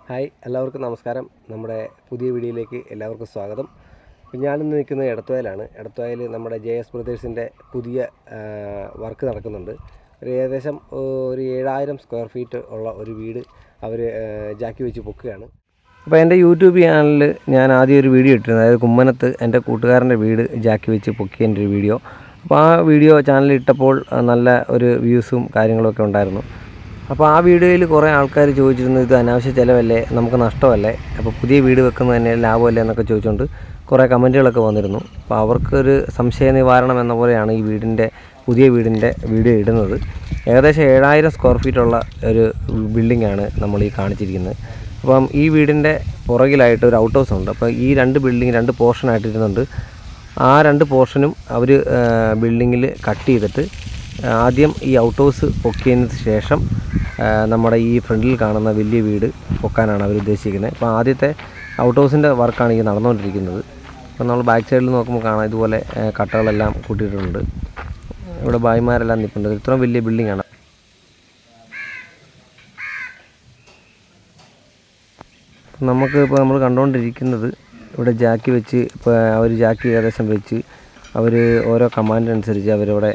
Hi, എല്ലാവർക്കും നമസ്കാരം. നമ്മുടെ പുതിയ വീഡിയോയിലേക്ക് എല്ലാവർക്കും സ്വാഗതം. ഞാനിന്ന് നിൽക്കുന്നത് എടത്വായിലാണ്. എടത്വായിൽ നമ്മുടെ JS ബ്രദേഴ്സിൻ്റെ പുതിയ വർക്ക് നടക്കുന്നുണ്ട്. ഏകദേശം ഒരു 7000 സ്ക്വയർ ഫീറ്റ് ഉള്ള ഒരു വീട് അവർ ജാക്കി വെച്ച് പൊക്കുകയാണ്. അപ്പോൾ എൻ്റെ യൂട്യൂബ് ചാനലിൽ ഞാൻ ആദ്യം ഒരു വീഡിയോ ഇട്ടിരുന്നു. അതായത് കുമ്മനത്ത് എൻ്റെ കൂട്ടുകാരൻ്റെ വീട് ജാക്കി വെച്ച് പൊക്കിയതിൻ്റെ ഒരു വീഡിയോ. അപ്പോൾ ആ വീഡിയോ ചാനലിൽ ഇട്ടപ്പോൾ നല്ല ഒരു വ്യൂസും കാര്യങ്ങളൊക്കെ ഉണ്ടായിരുന്നു. അപ്പോൾ ആ വീഡിയോയിൽ കുറേ ആൾക്കാർ ചോദിച്ചിരുന്നു, ഇത് അനാവശ്യ ചിലവല്ലേ, നമുക്ക് നഷ്ടമല്ലേ, അപ്പോൾ പുതിയ വീട് വെക്കുന്നത് തന്നെ ലാഭമല്ലേ എന്നൊക്കെ ചോദിച്ചുകൊണ്ട് കുറേ കമൻറ്റുകളൊക്കെ വന്നിരുന്നു. അപ്പോൾ അവർക്കൊരു സംശയ നിവാരണം എന്ന പോലെയാണ് ഈ പുതിയ വീടിൻ്റെ വീഡിയോ ഇടുന്നത്. ഏകദേശം 7000 സ്ക്വയർ ഫീറ്റുള്ള ഒരു ബിൽഡിങ്ങാണ് നമ്മൾ ഈ കാണിച്ചിരിക്കുന്നത്. അപ്പം ഈ വീടിൻ്റെ പുറകിലായിട്ട് ഒരു ഔട്ട് ഹൗസ് ഉണ്ട്. അപ്പോൾ ഈ രണ്ട് പോർഷനായിട്ടിരുന്നുണ്ട്. ആ 2 പോർഷനും അവർ ബിൽഡിങ്ങിൽ കട്ട് ചെയ്തിട്ട് ആദ്യം ഈ ഔട്ട് ഹൗസ് പൊക്കിയതിന് ശേഷം നമ്മുടെ ഈ ഫ്രണ്ടിൽ കാണുന്ന വലിയ വീട് പൊക്കാനാണ് അവർ ഉദ്ദേശിക്കുന്നത്. അപ്പോൾ ആദ്യത്തെ ഔട്ട് ഹൗസിൻ്റെ വർക്കാണ് ഈ നടന്നുകൊണ്ടിരിക്കുന്നത്. അപ്പോൾ നമ്മൾ ബാക്ക് സൈഡിൽ നോക്കുമ്പോൾ കാണാം, ഇതുപോലെ കട്ടകളെല്ലാം കൂട്ടിയിട്ടുണ്ട്. ഇവിടെ ഭായിമാരെല്ലാം നിൽപ്പുണ്ട്. ഇത്രയും വലിയ ബിൽഡിങ്ങാണ്. ഇപ്പോൾ നമ്മൾ കണ്ടുകൊണ്ടിരിക്കുന്നത് ഇവിടെ ജാക്കി വെച്ച്, ഇപ്പോൾ അവർ ജാക്കി ഏകദേശം വെച്ച് അവർ ഓരോ കമാൻഡ് അനുസരിച്ച് അവരിവിടെ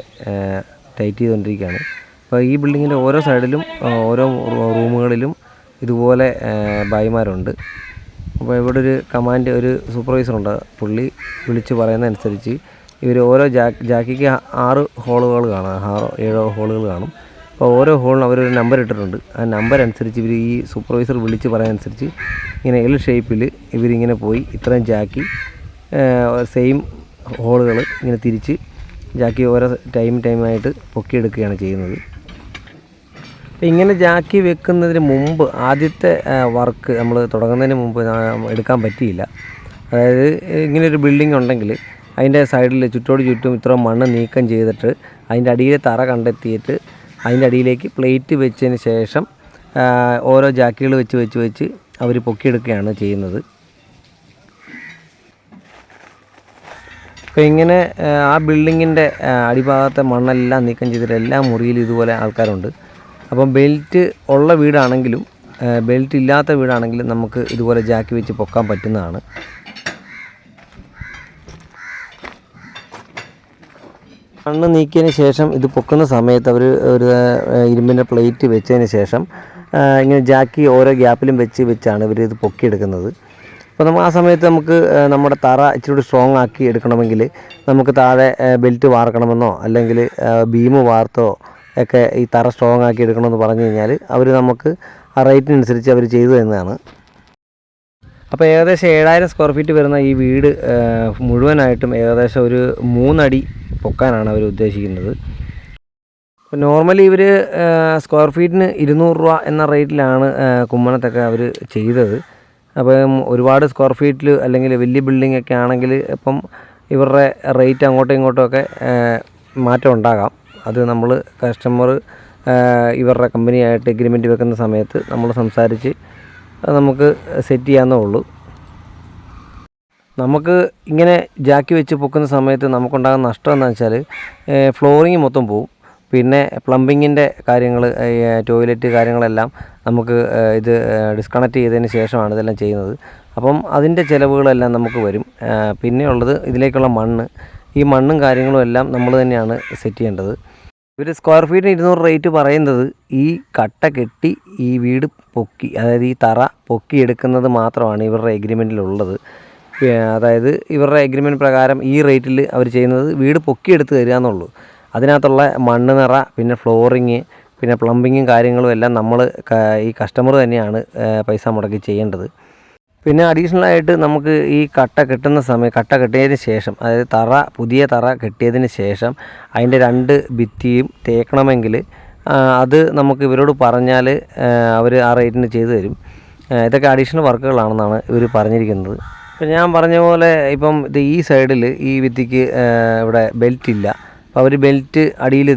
ടൈറ്റ് ചെയ്തുകൊണ്ടിരിക്കുകയാണ്. അപ്പോൾ ഈ ബിൽഡിങ്ങിൻ്റെ ഓരോ സൈഡിലും ഓരോ റൂമുകളിലും ഇതുപോലെ ഭായിമാരുണ്ട്. അപ്പോൾ ഇവിടെ ഒരു സൂപ്പർവൈസറുണ്ട്. പുള്ളി വിളിച്ച് പറയുന്നതനുസരിച്ച് ഇവർ ഓരോ ജാക്കിക്ക് 6 ഹോളുകൾ കാണും, 6-7 ഹോളുകൾ കാണും. അപ്പോൾ ഓരോ ഹോളിനും അവരൊരു നമ്പർ ഇട്ടിട്ടുണ്ട്. ആ നമ്പർ അനുസരിച്ച് ഇവർ ഈ സൂപ്പർവൈസർ വിളിച്ച് പറയുന്നതനുസരിച്ച് ഇങ്ങനെ L ഷേപ്പിൽ ഇവരിങ്ങനെ പോയി ഇത്രയും ജാക്കി സെയിം ഹോളുകൾ ഇങ്ങനെ തിരിച്ച് ജാക്കി ഓരോ ടൈമായിട്ട് പൊക്കിയെടുക്കുകയാണ് ചെയ്യുന്നത്. ഇങ്ങനെ ജാക്കി വെക്കുന്നതിന് മുമ്പ് ആദ്യത്തെ വർക്ക് നമ്മൾ തുടങ്ങുന്നതിന് മുമ്പ് എടുക്കാൻ പറ്റിയില്ല. അതായത് ഇങ്ങനൊരു ബിൽഡിംഗ് ഉണ്ടെങ്കിൽ അതിൻ്റെ സൈഡിൽ ചുറ്റും ഇത്ര മണ്ണ് നീക്കം ചെയ്തിട്ട് അതിൻ്റെ അടിയിൽ തറ കണ്ടെത്തിയിട്ട് അതിൻ്റെ അടിയിലേക്ക് പ്ലേറ്റ് വെച്ചതിന് ശേഷം ഓരോ ജാക്കികൾ വെച്ച് അവർ പൊക്കിയെടുക്കുകയാണ് ചെയ്യുന്നത്. അപ്പോൾ ഇങ്ങനെ ആ ബിൽഡിങ്ങിൻ്റെ അടിഭാഗത്തെ മണ്ണെല്ലാം നീക്കം ചെയ്തിട്ട് എല്ലാ മുറിയിലും ഇതുപോലെ ആൾക്കാരുണ്ട്. അപ്പം ബെൽറ്റ് ഉള്ള വീടാണെങ്കിലും ബെൽറ്റ് ഇല്ലാത്ത വീടാണെങ്കിലും നമുക്ക് ഇതുപോലെ ജാക്കി വെച്ച് പൊക്കാൻ പറ്റുന്നതാണ്. മണ്ണ് നീക്കിയതിന് ശേഷം ഇത് പൊക്കുന്ന സമയത്ത് അവർ ഒരു ഇരുമ്പിൻ്റെ പ്ലേറ്റ് വെച്ചതിന് ശേഷം ഇങ്ങനെ ജാക്കി ഓരോ ഗ്യാപ്പിലും വെച്ചാണ് ഇവർ ഇത് പൊക്കിയെടുക്കുന്നത്. അപ്പോൾ ആ സമയത്ത് നമുക്ക് നമ്മുടെ തറ ഇച്ചിരി സ്ട്രോങ് ആക്കി എടുക്കണമെങ്കിൽ നമുക്ക് താഴെ ബെൽറ്റ് വാർക്കണമെന്നോ അല്ലെങ്കിൽ ബീം വാർത്തോ ഒക്കെ ഈ തറ സ്ട്രോങ് ആക്കി എടുക്കണമെന്ന് പറഞ്ഞു കഴിഞ്ഞാൽ അവർ നമുക്ക് ആ റേറ്റിനനുസരിച്ച് അവർ ചെയ്തു തരുന്നതാണ്. അപ്പോൾ ഏകദേശം 7000 സ്ക്വയർ ഫീറ്റ് വരുന്ന ഈ വീട് മുഴുവനായിട്ടും ഏകദേശം ഒരു 3 അടി പൊക്കാനാണ് അവർ ഉദ്ദേശിക്കുന്നത്. അപ്പോൾ നോർമലി ഇവർ സ്ക്വയർ ഫീറ്റിന് 200 രൂപ എന്ന റേറ്റിലാണ് കുമ്മനത്തൊക്കെ അവർ ചെയ്തത്. അപ്പം ഒരുപാട് സ്ക്വയർ ഫീറ്റിൽ അല്ലെങ്കിൽ വലിയ ബിൽഡിംഗ് ഒക്കെ ആണെങ്കിൽ ഇപ്പം ഇവരുടെ റേറ്റ് അങ്ങോട്ടും ഇങ്ങോട്ടുമൊക്കെ മാറ്റം ഉണ്ടാകാം. അത് നമ്മൾ കസ്റ്റമർ ഇവരുടെ കമ്പനിയായിട്ട് എഗ്രിമെൻറ്റ് വെക്കുന്ന സമയത്ത് നമ്മൾ സംസാരിച്ച് നമുക്ക് സെറ്റ് ചെയ്യാവുന്നേ ഉള്ളൂ. നമുക്ക് ഇങ്ങനെ ജാക്കി വെച്ച് പൊക്കുന്ന സമയത്ത് നമുക്കുണ്ടാകുന്ന നഷ്ടം എന്താണെന്ന് വെച്ചാൽ ഫ്ലോറിങ് മൊത്തം പോവും. പിന്നെ പ്ലംബിങ്ങിൻ്റെ കാര്യങ്ങൾ, ടോയ്ലറ്റ് കാര്യങ്ങളെല്ലാം നമുക്ക് ഇത് ഡിസ്കണക്ട് ചെയ്തതിന് ശേഷമാണ് ഇതെല്ലാം ചെയ്യുന്നത്. അപ്പം അതിൻ്റെ ചിലവുകളെല്ലാം നമുക്ക് വരും. പിന്നെ ഉള്ളത് ഇതിലേക്കുള്ള മണ്ണ്, ഈ മണ്ണും കാര്യങ്ങളും എല്ലാം നമ്മൾ തന്നെയാണ് സെറ്റ് ചെയ്യേണ്ടത്. ഇവർ സ്ക്വയർ ഫീറ്റിന് 200 റേറ്റ് പറയുന്നത് ഈ കട്ട കെട്ടി ഈ വീട് പൊക്കി, അതായത് ഈ തറ പൊക്കി എടുക്കുന്നത് മാത്രമാണ് ഇവരുടെ എഗ്രിമെൻറ്റിലുള്ളത്. അതായത് ഇവരുടെ എഗ്രിമെൻറ്റ് പ്രകാരം ഈ റേറ്റിൽ അവർ ചെയ്യുന്നത് വീട് പൊക്കിയെടുത്ത് തരിക എന്നുള്ളൂ. അതിനകത്തുള്ള മണ്ണ് നിറ, പിന്നെ ഫ്ലോറിങ്, പിന്നെ പ്ലംബിങ്ങും കാര്യങ്ങളും എല്ലാം ഈ കസ്റ്റമർ തന്നെയാണ് പൈസ മുടക്കി ചെയ്യേണ്ടത്. പിന്നെ അഡീഷണലായിട്ട് നമുക്ക് ഈ കട്ട കെട്ടിയതിന് ശേഷം, അതായത് പുതിയ തറ കെട്ടിയതിന് ശേഷം അതിൻ്റെ 2 ഭിത്തിയും തേക്കണമെങ്കിൽ അത് നമുക്ക് ഇവരോട് പറഞ്ഞാൽ അവർ ആ റേറ്റിന് ചെയ്തു തരും. ഇതൊക്കെ അഡീഷണൽ വർക്കുകളാണെന്നാണ് ഇവർ പറഞ്ഞിരിക്കുന്നത്. ഇപ്പം ഞാൻ പറഞ്ഞ പോലെ ഇപ്പം ഈ സൈഡിൽ ഈ ഭിത്തിക്ക് ഇവിടെ ബെൽറ്റ് ഇല്ല. അപ്പോൾ അവർ ബെൽറ്റ് അടിയിൽ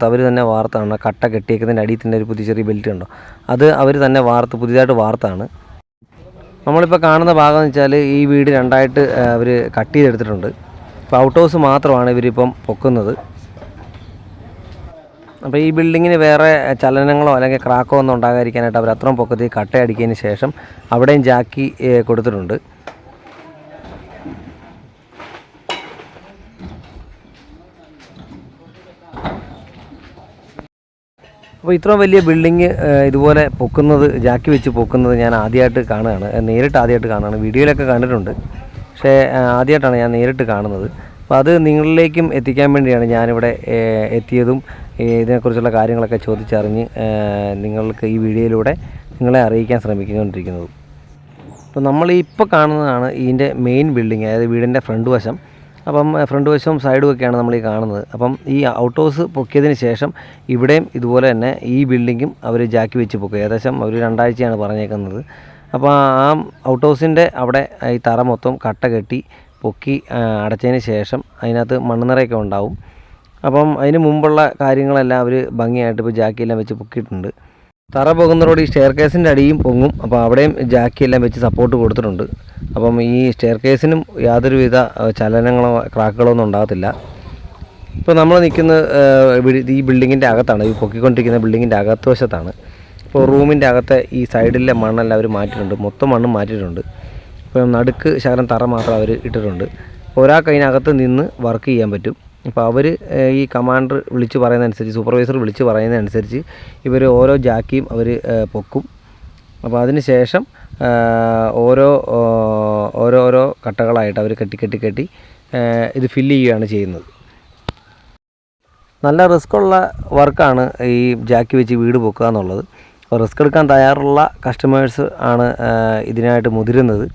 അവർ തന്നെ വാർത്താണ്. കട്ട കെട്ടിയേക്കുന്നതിൻ്റെ അടിയിൽ തന്നെ ഒരു പുതിയ ചെറിയ ബെൽറ്റ് ഉണ്ടോ, അത് അവർ തന്നെ പുതിയതായിട്ട് വാർത്താണ്. നമ്മളിപ്പോൾ കാണുന്ന ഭാഗം എന്ന് വെച്ചാൽ ഈ വീട് 2ആയിട്ട് അവർ കട്ട് ചെയ്തെടുത്തിട്ടുണ്ട്. ഇപ്പോൾ ഔട്ട് ഹൗസ് മാത്രമാണ് ഇവരിപ്പം പൊക്കുന്നത്. അപ്പോൾ ഈ ബിൽഡിങ്ങിന് വേറെ ചലനങ്ങളോ അല്ലെങ്കിൽ ക്രാക്കോ ഒന്നും ഉണ്ടാകാതിരിക്കാനായിട്ട് അവർ അത്രയും പൊക്കത്തിൽ കട്ടയടിക്കുന്നതിന് ശേഷം അവിടെയും ജാക്കി കൊടുത്തിട്ടുണ്ട്. അപ്പോൾ ഇത്രയും വലിയ ബിൽഡിങ് ഇതുപോലെ പൊക്കുന്നത്, ജാക്കി വെച്ച് പൊക്കുന്നത് ഞാൻ ആദ്യമായിട്ട് കാണുകയാണ്. നേരിട്ട് ആദ്യമായിട്ട് കാണുകയാണ്. വീഡിയോയിലൊക്കെ കണ്ടിട്ടുണ്ട്, പക്ഷേ ആദ്യമായിട്ടാണ് ഞാൻ നേരിട്ട് കാണുന്നത്. അപ്പോൾ അത് നിങ്ങളിലേക്കും എത്തിക്കാൻ വേണ്ടിയാണ് ഞാനിവിടെ എത്തിയതും ഇതിനെക്കുറിച്ചുള്ള കാര്യങ്ങളൊക്കെ ചോദിച്ചറിഞ്ഞ് നിങ്ങൾക്ക് ഈ വീഡിയോയിലൂടെ നിങ്ങളെ അറിയിക്കാൻ ശ്രമിച്ചുകൊണ്ടിരിക്കുന്നത്. അപ്പോൾ നമ്മൾ ഇപ്പോൾ കാണുന്നതാണ് ഇതിൻ്റെ മെയിൻ ബിൽഡിങ്, അതായത് വീടിൻ്റെ ഫ്രണ്ട് വശം. അപ്പം ഫ്രണ്ട് വശവും സൈഡും ഒക്കെയാണ് നമ്മൾ ഈ കാണുന്നത്. അപ്പം ഈ ഔട്ട് ഹൗസ് പൊക്കിയതിന് ശേഷം ഇവിടെയും ഇതുപോലെ തന്നെ ഈ ബിൽഡിങ്ങും അവർ ജാക്കി വെച്ച് പൊക്കും. ഏകദേശം ഒരു 2 ആഴ്ചയാണ് പറഞ്ഞേക്കുന്നത്. അപ്പോൾ ആ ഔട്ട് ഹൗസിൻ്റെ അവിടെ ഈ തറ മൊത്തം കട്ട കെട്ടി പൊക്കി അടച്ചതിന് ശേഷം അതിനകത്ത് മണ്ണുനിറയൊക്കെ ഉണ്ടാവും. അപ്പം അതിന് മുമ്പുള്ള കാര്യങ്ങളെല്ലാം അവർ ഭംഗിയായിട്ട് ഇപ്പോൾ ജാക്കിയെല്ലാം വെച്ച് പൊക്കിയിട്ടുണ്ട്. തറ പോകുന്നതോടെ ഈ സ്റ്റെയർ കേസിൻ്റെ അടിയും പൊങ്ങും. അപ്പോൾ അവിടെയും ജാക്കിയെല്ലാം വെച്ച് സപ്പോർട്ട് കൊടുത്തിട്ടുണ്ട്. അപ്പം ഈ സ്റ്റെയർ കേസിനും യാതൊരുവിധ ചലനങ്ങളോ ക്രാക്കുകളോ ഒന്നും ഉണ്ടാകത്തില്ല. ഇപ്പോൾ നമ്മൾ നിൽക്കുന്നത് ഈ ബിൽഡിങ്ങിൻ്റെ അകത്താണ്, ഈ പൊക്കിക്കൊണ്ടിരിക്കുന്ന ബിൽഡിങ്ങിൻ്റെ അകത്ത് വശത്താണ്. ഇപ്പോൾ റൂമിൻ്റെ അകത്തെ ഈ സൈഡിലെ മണ്ണെല്ലാം അവർ മാറ്റിയിട്ടുണ്ട്, മൊത്തം മണ്ണും മാറ്റിയിട്ടുണ്ട്. ഇപ്പോൾ നടുക്ക് ശകലം തറ മാത്രം അവർ ഇട്ടിട്ടുണ്ട്. ഒരാൾക്ക് അതിനകത്ത് നിന്ന് വർക്ക് ചെയ്യാൻ പറ്റും. അപ്പോൾ അവർ ഈ കമാൻഡർ വിളിച്ച് പറയുന്നതനുസരിച്ച്, സൂപ്പർവൈസർ വിളിച്ച് പറയുന്നതനുസരിച്ച് ഇവർ ഓരോ ജാക്കിയും അവർ പൊക്കും. അപ്പോൾ അതിന് ശേഷം ഓരോരോ കട്ടകളായിട്ട് അവർ കെട്ടി ഇത് ഫില്ല് ചെയ്യുകയാണ് ചെയ്യുന്നത്. നല്ല റിസ്ക്കുള്ള വർക്കാണ് ഈ ജാക്കി വെച്ച് വീട് പൊക്കുക എന്നുള്ളത്. അപ്പോൾ റിസ്ക് എടുക്കാൻ തയ്യാറുള്ള കസ്റ്റമേഴ്സ് ആണ് ഇതിനായിട്ട് മുതിരുന്നത്.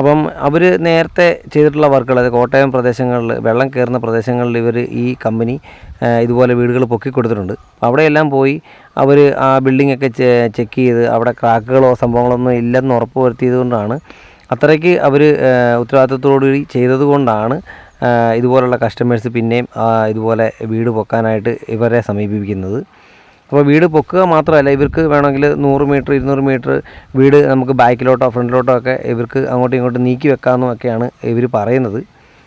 അപ്പം അവർ നേരത്തെ ചെയ്തിട്ടുള്ള വർക്കുകൾ, അതായത് കോട്ടയം പ്രദേശങ്ങളിൽ വെള്ളം കയറുന്ന പ്രദേശങ്ങളിൽ ഇവർ ഈ കമ്പനി ഇതുപോലെ വീടുകൾ പൊക്കി കൊടുത്തിട്ടുണ്ട്. അവിടെയെല്ലാം പോയി അവർ ആ ബിൽഡിങ്ങൊക്കെ ചെക്ക് ചെയ്ത് അവിടെ ക്രാക്കുകളോ സംഭവങ്ങളൊന്നും ഇല്ലെന്ന് ഉറപ്പ് വരുത്തിയത് കൊണ്ടാണ്, അത്രയ്ക്ക് അവർ ഉത്തരവാദിത്തത്തോടുകൂടി ചെയ്തതുകൊണ്ടാണ് ഇതുപോലുള്ള കസ്റ്റമേഴ്സ് പിന്നെയും ഇതുപോലെ വീട് പൊക്കാനായിട്ട് ഇവരെ സമീപിക്കുന്നത്. അപ്പോൾ വീട് പൊക്കുക മാത്രമല്ല, ഇവർക്ക് വേണമെങ്കിൽ 100 മീറ്റർ 200 മീറ്റർ വീട് നമുക്ക് ബാക്കിലോട്ടോ ഫ്രണ്ടിലോട്ടോ ഒക്കെ ഇവർക്ക് അങ്ങോട്ടും ഇങ്ങോട്ടും നീക്കി വെക്കാമെന്നൊക്കെയാണ് ഇവർ പറയുന്നത്.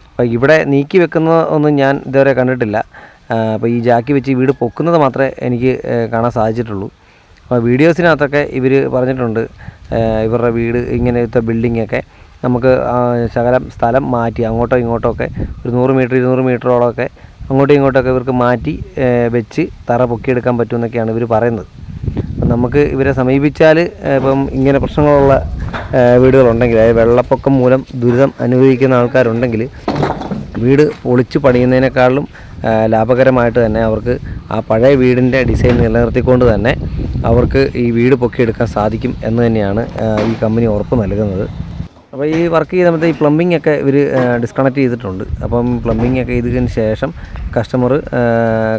അപ്പോൾ ഇവിടെ നീക്കി വെക്കുന്ന ഒന്നും ഞാൻ ഇതുവരെ കണ്ടിട്ടില്ല. അപ്പോൾ ഈ ജാക്കി വെച്ച് വീട് പൊക്കുന്നത് മാത്രമേ എനിക്ക് കാണാൻ സാധിച്ചിട്ടുള്ളൂ. അപ്പോൾ വീഡിയോസിനകത്തൊക്കെ ഇവർ പറഞ്ഞിട്ടുണ്ട്, ഇവരുടെ വീട് ഇങ്ങനത്തെ ബിൽഡിങ്ങൊക്കെ നമുക്ക് ശകലം സ്ഥലം മാറ്റി അങ്ങോട്ടോ ഇങ്ങോട്ടോ ഒക്കെ ഒരു 100 മീറ്റർ 200 മീറ്ററോളമൊക്കെ അങ്ങോട്ടും ഇങ്ങോട്ടൊക്കെ ഇവർക്ക് മാറ്റി വെച്ച് തറ പൊക്കിയെടുക്കാൻ പറ്റുമെന്നൊക്കെയാണ് ഇവർ പറയുന്നത്. നമുക്ക് ഇവരെ സമീപിച്ചാൽ ഇപ്പം ഇങ്ങനെ പ്രശ്നങ്ങളുള്ള വീടുകളുണ്ടെങ്കിൽ, അതായത് വെള്ളപ്പൊക്കം മൂലം ദുരിതം അനുഭവിക്കുന്ന ആൾക്കാരുണ്ടെങ്കിൽ വീട് പൊളിച്ച് പണിയുന്നതിനേക്കാളും ലാഭകരമായിട്ട് തന്നെ അവർക്ക് ആ പഴയ വീടിൻ്റെ ഡിസൈൻ നിലനിർത്തിക്കൊണ്ട് തന്നെ അവർക്ക് ഈ വീട് പൊക്കിയെടുക്കാൻ സാധിക്കും എന്ന് തന്നെയാണ് ഈ കമ്പനി ഉറപ്പ് നൽകുന്നത്. അപ്പോൾ ഈ വർക്ക് ചെയ്ത ഈ പ്ലംബിംഗ് ഒക്കെ ഇവർ ഡിസ്കണക്ട് ചെയ്തിട്ടുണ്ട്. അപ്പം പ്ലംബിംഗ് ഒക്കെ ചെയ്തതിന് ശേഷം കസ്റ്റമർ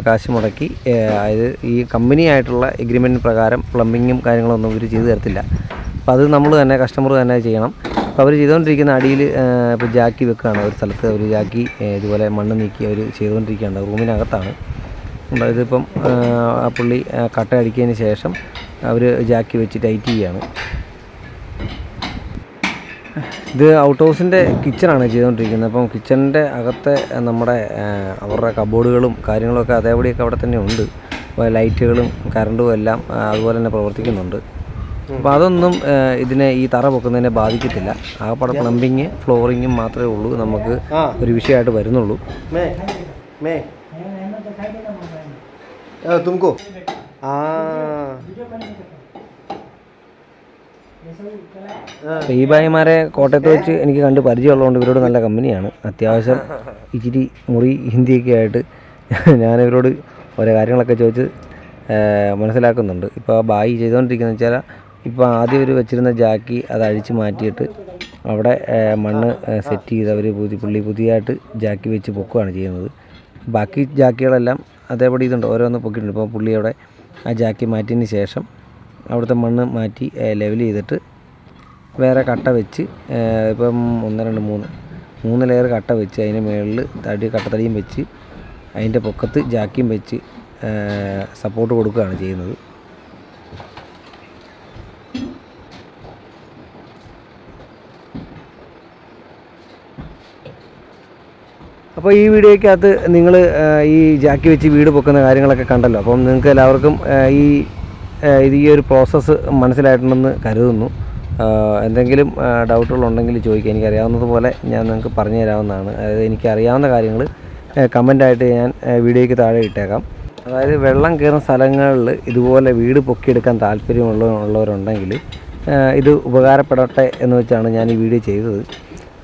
കാശ് മുടക്കി, അതായത് ഈ കമ്പനിയായിട്ടുള്ള എഗ്രിമെൻറ്റ് പ്രകാരം പ്ലംബിങ്ങും കാര്യങ്ങളൊന്നും ഇവർ ചെയ്തു തരത്തില്ല. അപ്പോൾ അത് നമ്മൾ തന്നെ കസ്റ്റമർ തന്നെ ചെയ്യണം. അപ്പോൾ അവർ ചെയ്തുകൊണ്ടിരിക്കുന്ന അടിയിൽ ഇപ്പോൾ ജാക്കി വെക്കുകയാണ്. ഒരു സ്ഥലത്ത് അവർ ജാക്കി ഇതുപോലെ മണ്ണ് നീക്കി അവർ ചെയ്തുകൊണ്ടിരിക്കുകയാണ്. റൂമിനകത്താണ്. ഇതിപ്പം ആ പുള്ളി കട്ട അടിക്കുന്നതിന് ശേഷം അവർ ജാക്കി വെച്ച് ടൈറ്റ് ചെയ്യുകയാണ്. ഇത് ഔട്ട് ഹൗസിൻ്റെ കിച്ചണാണ് ചെയ്തുകൊണ്ടിരിക്കുന്നത്. അപ്പം കിച്ചണിൻ്റെ അകത്തെ നമ്മുടെ അവരുടെ കബോർഡുകളും കാര്യങ്ങളൊക്കെ അതേപടിയൊക്കെ അവിടെ തന്നെ ഉണ്ട്. അപ്പോൾ ലൈറ്റുകളും കറണ്ടും എല്ലാം അതുപോലെ തന്നെ പ്രവർത്തിക്കുന്നുണ്ട്. അപ്പോൾ അതൊന്നും ഇതിനെ ഈ തറ പൊക്കുന്നതിനെ ബാധിക്കത്തില്ല. ആകപ്പാടെ പ്ലംബിങ് ഫ്ലോറിങ്ങും മാത്രമേ ഉള്ളൂ നമുക്ക് ഒരു വിഷയമായിട്ട് വരുന്നുള്ളൂ. തുമക്കോ ഈ ഭായിമാരെ കോട്ടയത്ത് വെച്ച് എനിക്ക് കണ്ട് പരിചയമുള്ളതുകൊണ്ട് ഇവരോട് നല്ല കമ്പനിയാണ്. അത്യാവശ്യം ഇച്ചിരി മുറി ഹിന്ദിയൊക്കെ ആയിട്ട് ഞാൻ ഇവരോട് ഓരോ കാര്യങ്ങളൊക്കെ ചോദിച്ച് മനസ്സിലാക്കുന്നുണ്ട്. ഇപ്പോൾ ആ ബായി ചെയ്തുകൊണ്ടിരിക്കുന്നത് വെച്ചാൽ, ഇപ്പോൾ ആദ്യം അവർ വെച്ചിരുന്ന ജാക്കി അത് അഴിച്ച് മാറ്റിയിട്ട് അവിടെ മണ്ണ് സെറ്റ് ചെയ്ത് അവർ പുതിയതായിട്ട് ജാക്കി വെച്ച് പൊക്കുകയാണ് ചെയ്യുന്നത്. ബാക്കി ജാക്കികളെല്ലാം അതേപടി ഇതുണ്ട്, ഓരോന്ന് പൊക്കിയിട്ടുണ്ട്. ഇപ്പോൾ പുള്ളി അവിടെ ആ ജാക്കി മാറ്റിയതിന് ശേഷം അവിടുത്തെ മണ്ണ് മാറ്റി ലെവൽ ചെയ്തിട്ട് വേറെ കട്ട വെച്ച്, ഇപ്പം 1 2 3 ലെയർ കട്ട വെച്ച് അതിന് മുകളിൽ കട്ടത്തടിയും വെച്ച് അതിൻ്റെ പൊക്കത്ത് ജാക്കിയും വെച്ച് സപ്പോർട്ട് കൊടുക്കുകയാണ് ചെയ്യുന്നത്. അപ്പോൾ ഈ വീഡിയോയ്ക്കകത്ത് നിങ്ങൾ ഈ ജാക്കി വെച്ച് വീട് പൊക്കുന്ന കാര്യങ്ങളൊക്കെ കണ്ടല്ലോ. അപ്പം നിങ്ങൾക്ക് എല്ലാവർക്കും ഈ ഒരു പ്രോസസ്സ് മനസ്സിലായിട്ടുണ്ടെന്ന് കരുതുന്നു. എന്തെങ്കിലും ഡൗട്ടുകളുണ്ടെങ്കിൽ ചോദിക്കുക. എനിക്കറിയാവുന്നതുപോലെ ഞാൻ നിങ്ങൾക്ക് പറഞ്ഞു തരാവുന്നതാണ്. അതായത് എനിക്കറിയാവുന്ന കാര്യങ്ങൾ കമൻ്റായിട്ട് ഞാൻ വീഡിയോയ്ക്ക് താഴെ ഇട്ടേക്കാം. അതായത് വെള്ളം കയറുന്ന സ്ഥലങ്ങളിൽ ഇതുപോലെ വീട് പൊക്കിയെടുക്കാൻ താല്പര്യമുള്ളവരുണ്ടെങ്കിൽ ഇത് ഉപകാരപ്പെടട്ടെ എന്ന് വെച്ചാണ് ഞാൻ ഈ വീഡിയോ ചെയ്തത്.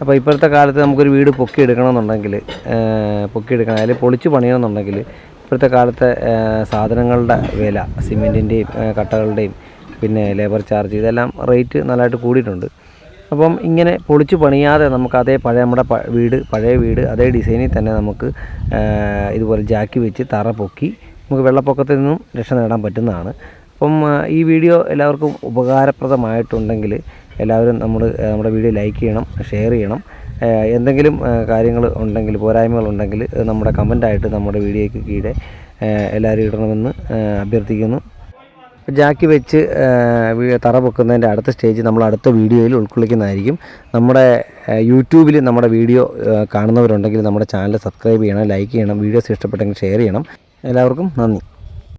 അപ്പോൾ ഇപ്പോഴത്തെ കാലത്ത് നമുക്കൊരു വീട് പൊക്കിയെടുക്കണമെന്നുണ്ടെങ്കിൽ അല്ലെങ്കിൽ പൊളിച്ച് പണിയണമെന്നുണ്ടെങ്കിൽ ഇപ്പോഴത്തെ കാലത്തെ സാധനങ്ങളുടെ വില, സിമെൻറ്റിൻ്റെയും കട്ടകളുടെയും പിന്നെ ലേബർ ചാർജ്, ഇതെല്ലാം റേറ്റ് നല്ലതായിട്ട് കൂടിയിട്ടുണ്ട്. അപ്പം ഇങ്ങനെ പൊളിച്ച് പണിയാതെ നമുക്ക് അതേ നമ്മുടെ പഴയ വീട് അതേ ഡിസൈനിൽ തന്നെ നമുക്ക് ഇതുപോലെ ജാക്കി വെച്ച് തറ പൊക്കി നമുക്ക് വെള്ളപ്പൊക്കത്തിൽ നിന്നും രക്ഷ നേടാൻ പറ്റുന്നതാണ്. അപ്പം ഈ വീഡിയോ എല്ലാവർക്കും ഉപകാരപ്രദമായിട്ടുണ്ടെങ്കിൽ എല്ലാവരും നമ്മുടെ വീഡിയോ ലൈക്ക് ചെയ്യണം, ഷെയർ ചെയ്യണം. എന്തെങ്കിലും കാര്യങ്ങൾ ഉണ്ടെങ്കിൽ, പോരായ്മകളുണ്ടെങ്കിൽ നമ്മുടെ കമൻ്റായിട്ട് നമ്മുടെ വീഡിയോയ്ക്ക് കീഴെ എല്ലാവരും ഇടണമെന്ന് അഭ്യർത്ഥിക്കുന്നു. ജാക്കി വെച്ച് തറ പൊക്കുന്നതിൻ്റെ അടുത്ത സ്റ്റേജ് നമ്മൾ അടുത്ത വീഡിയോയിൽ ഉൾക്കൊള്ളിക്കുന്നതായിരിക്കും. നമ്മുടെ യൂട്യൂബിൽ നമ്മുടെ വീഡിയോ കാണുന്നവരുണ്ടെങ്കിൽ നമ്മുടെ ചാനൽ സബ്സ്ക്രൈബ് ചെയ്യണം, ലൈക്ക് ചെയ്യണം, വീഡിയോസ് ഇഷ്ടപ്പെട്ടെങ്കിൽ ഷെയർ ചെയ്യണം. എല്ലാവർക്കും നന്ദി.